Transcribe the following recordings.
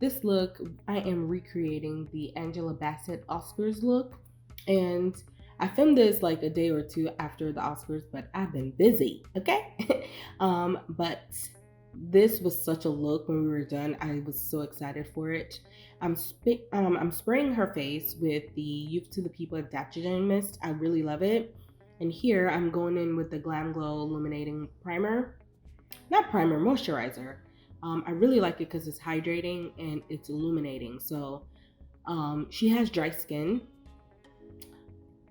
this look, I am recreating the Angela Bassett Oscars look. And I filmed this like a day or two after the Oscars, but I've been busy, okay? But this was such a look when we were done. I was so excited for it. I'm spraying her face with the Youth to the People Adaptogen Mist. I really love it. And here I'm going in with the Glam Glow Illuminating Primer. Not primer, moisturizer. I really like it because it's hydrating and it's illuminating. So she has dry skin.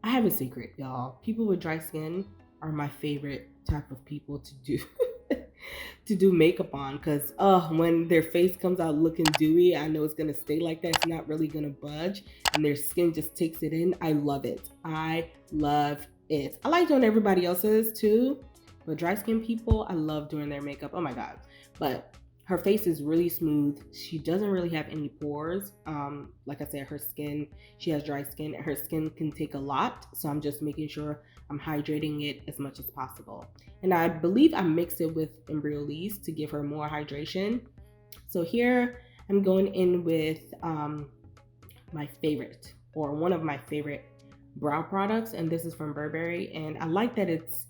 I have a secret, y'all. People with dry skin are my favorite type of people to do to do makeup on because when their face comes out looking dewy, I know it's gonna stay like that. It's not really gonna budge, and their skin just takes it in. I love it. I love it. I like doing everybody else's too, but dry skin people, I love doing their makeup. Oh my god! But her face is really smooth. She doesn't really have any pores. Like I said, her skin, she has dry skin. Her skin can take a lot, so I'm just making sure I'm hydrating it as much as possible. And I believe I mixed it with Embryolisse to give her more hydration. So here I'm going in with my favorite, or one of my favorite brow products, and this is from Burberry. And I like that it's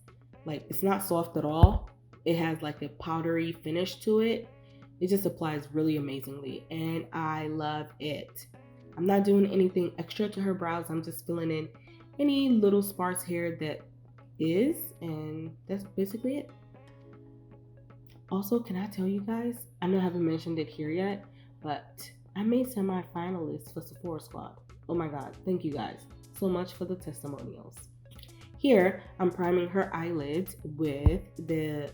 not soft at all. It has like a powdery finish to it. It just applies really amazingly, and I love it. I'm not doing anything extra to her brows. I'm just filling in any little sparse hair that is, and that's basically it. Also, can I tell you guys, I know I haven't mentioned it here yet, but I made semi-finalists for Sephora Squad. Oh my god, thank you guys so much for the testimonials. Here, I'm priming her eyelids with the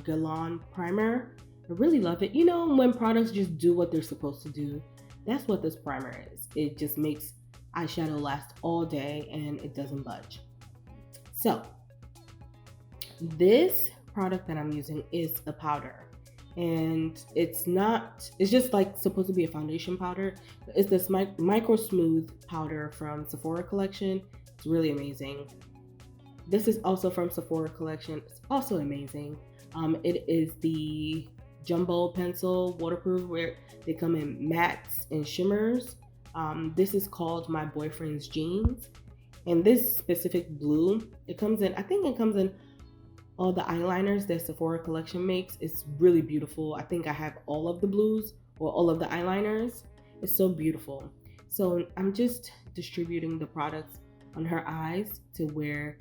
Galan primer. I really love it. You know, when products just do what they're supposed to do, that's what this primer is. It just makes eyeshadow last all day and it doesn't budge. So, this product that I'm using is a powder. And it's just like supposed to be a foundation powder. It's this micro smooth powder from Sephora collection. It's really amazing. This is also from Sephora collection. It's also amazing. It is the jumbo pencil waterproof, where they come in mattes and shimmers. This is called My Boyfriend's Jeans, and this specific blue, I think it comes in all the eyeliners that Sephora collection makes. It's really beautiful. I think I have all of the blues or all of the eyeliners. It's so beautiful. So I'm just distributing the products on her eyes to where,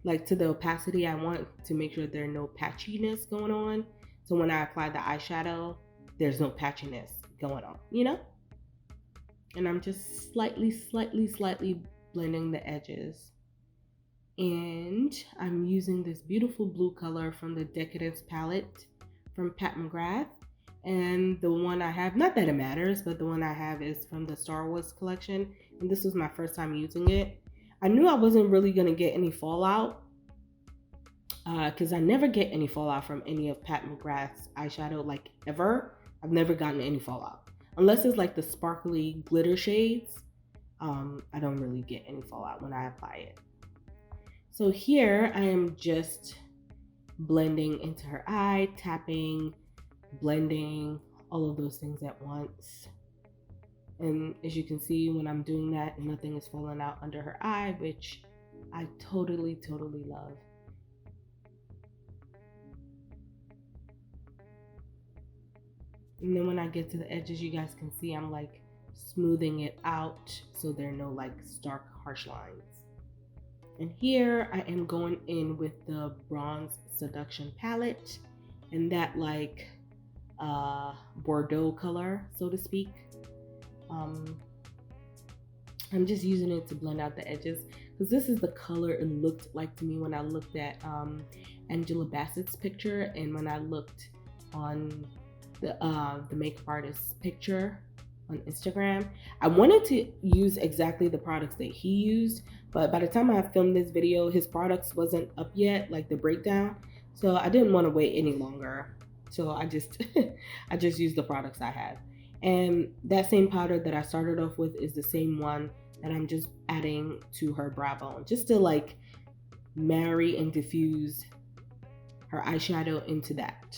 like, to the opacity I want, to make sure there's no patchiness going on. So when I apply the eyeshadow, there's no patchiness going on, you know? And I'm just slightly blending the edges. And I'm using this beautiful blue color from the Decadence palette from Pat McGrath. And the one I have, not that it matters, but the one I have is from the Star Wars collection. And this was my first time using it. I knew I wasn't really going to get any fallout, because I never get any fallout from any of Pat McGrath's eyeshadow, like, ever. I've never gotten any fallout. Unless it's like the sparkly glitter shades, I don't really get any fallout when I apply it. So here I am just blending into her eye, tapping, blending, all of those things at once. And as you can see, when I'm doing that, nothing is falling out under her eye, which I totally love. And then when I get to the edges, you guys can see I'm like smoothing it out so there are no like stark harsh lines. And here I am going in with the Bronze Seduction palette and that like Bordeaux color, so to speak. I'm just using it to blend out the edges because this is the color it looked like to me when I looked at Angela Bassett's picture, and when I looked on the makeup artist's picture on Instagram. I wanted to use exactly the products that he used, but by the time I filmed this video, his products wasn't up yet, like the breakdown. So I didn't want to wait any longer. So I just I just used the products I have. And that same powder that I started off with is the same one that I'm just adding to her brow bone, just to like marry and diffuse her eyeshadow into that.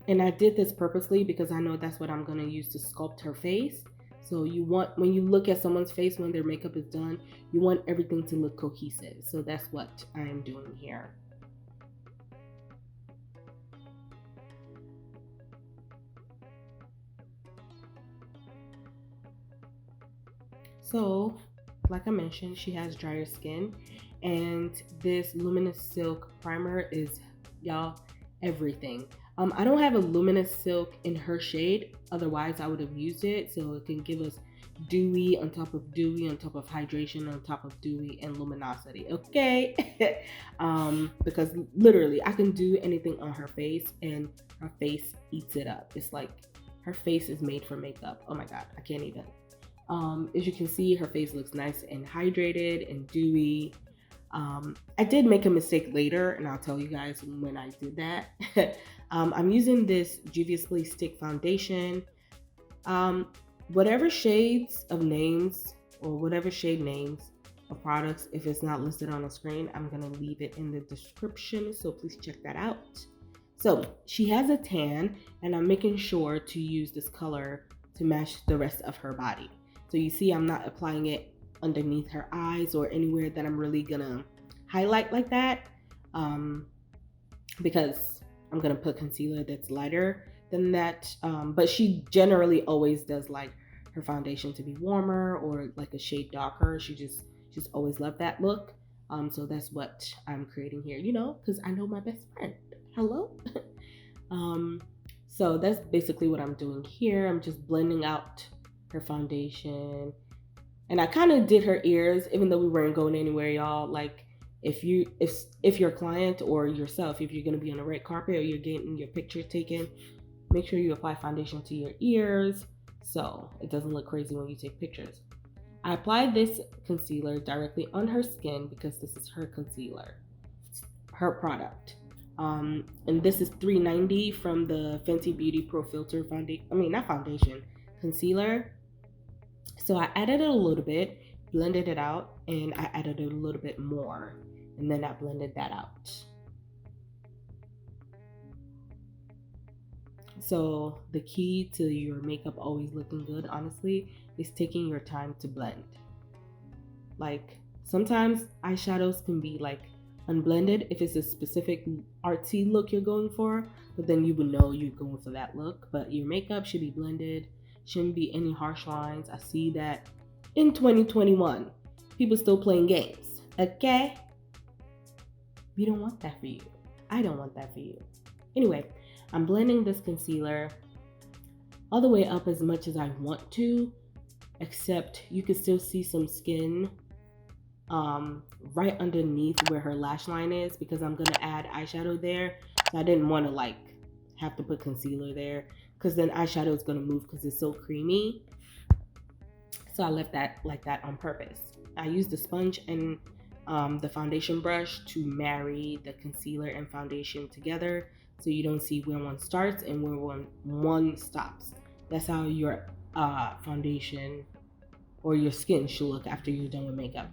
And I did this purposely because I know that's what I'm going to use to sculpt her face. So you want, when you look at someone's face when their makeup is done, you want everything to look cohesive. So that's what I'm doing here. So, like I mentioned, she has drier skin, and this Luminous Silk primer is, y'all, everything. I don't have a Luminous Silk in her shade, otherwise I would have used it. So it can give us dewy on top of dewy on top of hydration on top of dewy and luminosity. Okay, because literally I can do anything on her face, and her face eats it up. It's like her face is made for makeup. Oh my god, I can't even. As you can see, her face looks nice and hydrated and dewy. I did make a mistake later, and I'll tell you guys when I did that. I'm using this Juvia's Stick Foundation. Whatever shades of names or whatever shade names of products, if it's not listed on the screen, I'm going to leave it in the description, so please check that out. So she has a tan, and I'm making sure to use this color to match the rest of her body. So you see I'm not applying it underneath her eyes or anywhere that I'm really gonna highlight like that, because I'm gonna put concealer that's lighter than that. But she generally always does like her foundation to be warmer or like a shade darker. She's always loved that look. So that's what I'm creating here, you know, because I know my best friend. Hello. So that's basically what I'm doing here. I'm just blending out her foundation, and I kind of did her ears, even though we weren't going anywhere, y'all. Like if your client or yourself, if you're gonna be on a red carpet or you're getting your picture taken, make sure you apply foundation to your ears so it doesn't look crazy when you take pictures. I applied this concealer directly on her skin because this is her concealer, her product. And this is $3.90 from the Fenty Beauty Pro Filter foundation. I mean, not foundation, concealer. So I added it a little bit, blended it out, and I added a little bit more, and then I blended that out. So the key to your makeup always looking good, honestly, is taking your time to blend. Like sometimes eyeshadows can be like unblended if it's a specific artsy look you're going for, but then you would know you're going for that look. But your makeup should be blended. Shouldn't be any harsh lines. I see that in 2021, people still playing games. Okay? We don't want that for you. I don't want that for you. Anyway, I'm blending this concealer all the way up as much as I want to, except you can still see some skin right underneath where her lash line is, because I'm gonna add eyeshadow there. So I didn't want to like have to put concealer there, because then eyeshadow is going to move because it's so creamy. So I left that like that on purpose. I used the sponge and the foundation brush to marry the concealer and foundation together, so you don't see where one starts and where one stops. That's how your foundation or your skin should look after you're done with makeup.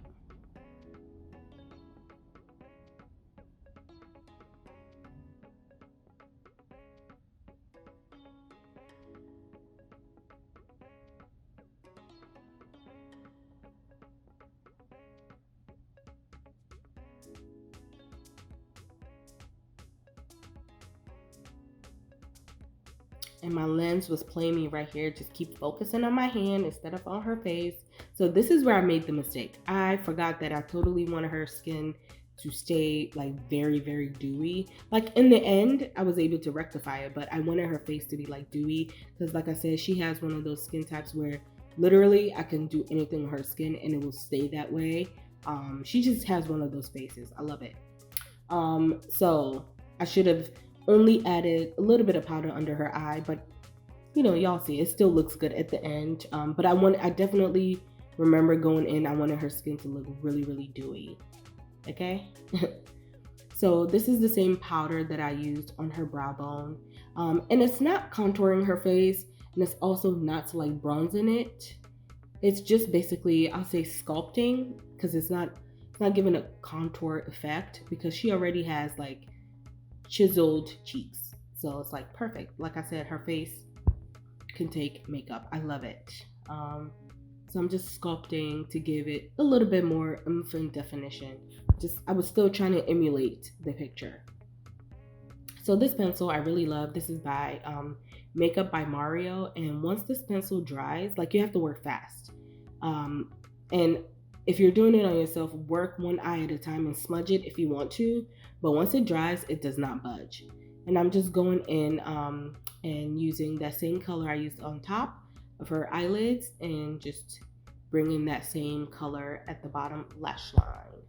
And my lens was playing me right here. Just keep focusing on my hand instead of on her face. So this is where I made the mistake. I forgot that I totally wanted her skin to stay like very, very dewy. Like in the end, I was able to rectify it, but I wanted her face to be like dewy because like I said, she has one of those skin types where literally I can do anything with her skin and it will stay that way. She just has one of those faces. I love it. So I should have only added a little bit of powder under her eye, but you know, y'all see it still looks good at the end. But I definitely remember going in, I wanted her skin to look really, really dewy. Okay. So this is the same powder that I used on her brow bone. And it's not contouring her face, and it's also not to like bronzing it. It's just basically, I'll say sculpting, because it's not giving a contour effect because she already has like chiseled cheeks. So it's like perfect. Like I said, her face can take makeup. I love it. So I'm just sculpting to give it a little bit more oomph and definition. I was still trying to emulate the picture. So this pencil I really love. This is by Makeup by Mario. And once this pencil dries, like, you have to work fast. And if you're doing it on yourself, work one eye at a time and smudge it if you want to. But once it dries, it does not budge. And I'm just going in and using that same color I used on top of her eyelids and just bringing that same color at the bottom lash line.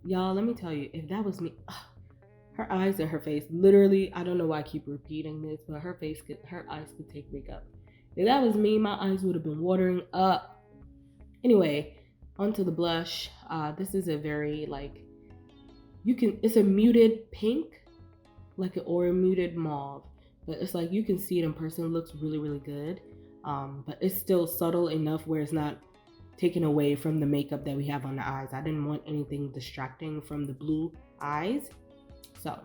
Y'all, let me tell you, if that was me, her eyes and her face, literally, I don't know why I keep repeating this, but her eyes could take makeup. If that was me, my eyes would have been watering up. Anyway, onto the blush. This is a very, like, it's a muted pink, or a muted mauve, but it's like you can see it in person. It looks really, really good. But it's still subtle enough where it's not taken away from the makeup that we have on the eyes. I didn't want anything distracting from the blue eyes. So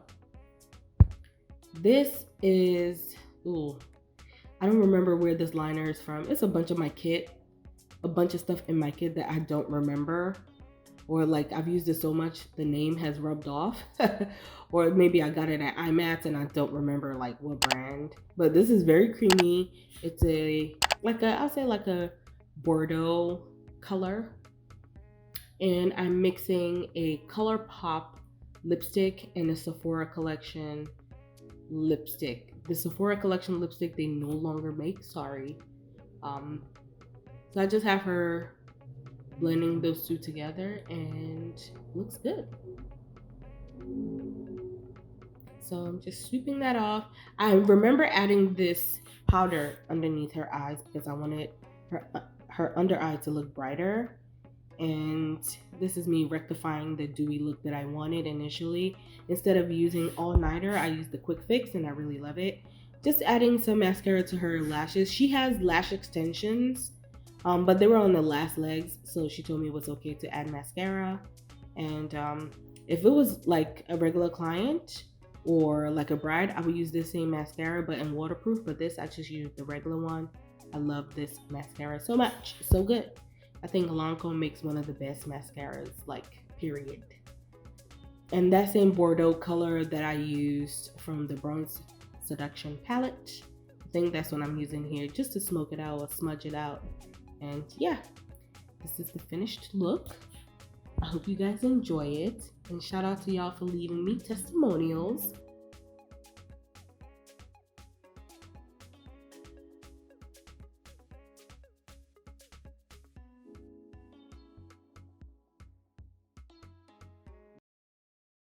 this is, I don't remember where this liner is from. It's a bunch of my kit, a bunch of stuff in my kit that I don't remember, or like I've used it so much the name has rubbed off. Or maybe I got it at IMATS and I don't remember like what brand. But this is very creamy. It's I'll say like a Bordeaux color. And I'm mixing a ColourPop lipstick and a Sephora Collection lipstick. The Sephora Collection lipstick they no longer make, sorry. So I just have her blending those two together and it looks good. So I'm just sweeping that off. I remember adding this powder underneath her eyes because I wanted her under eye to look brighter. And this is me rectifying the dewy look that I wanted initially. Instead of using all nighter, I used the quick fix and I really love it. Just adding some mascara to her lashes. She has lash extensions, but they were on the last legs, so she told me it was okay to add mascara. And if it was like a regular client or like a bride, I would use this same mascara but in waterproof. But this, I just used the regular one. I love this mascara so much. It's so good. I think Lancome makes one of the best mascaras, like, period. And that same Bordeaux color that I used from the Bronze Seduction palette, I think that's what I'm using here just to smoke it out or smudge it out. And yeah, this is the finished look. I hope you guys enjoy it. And shout out to y'all for leaving me testimonials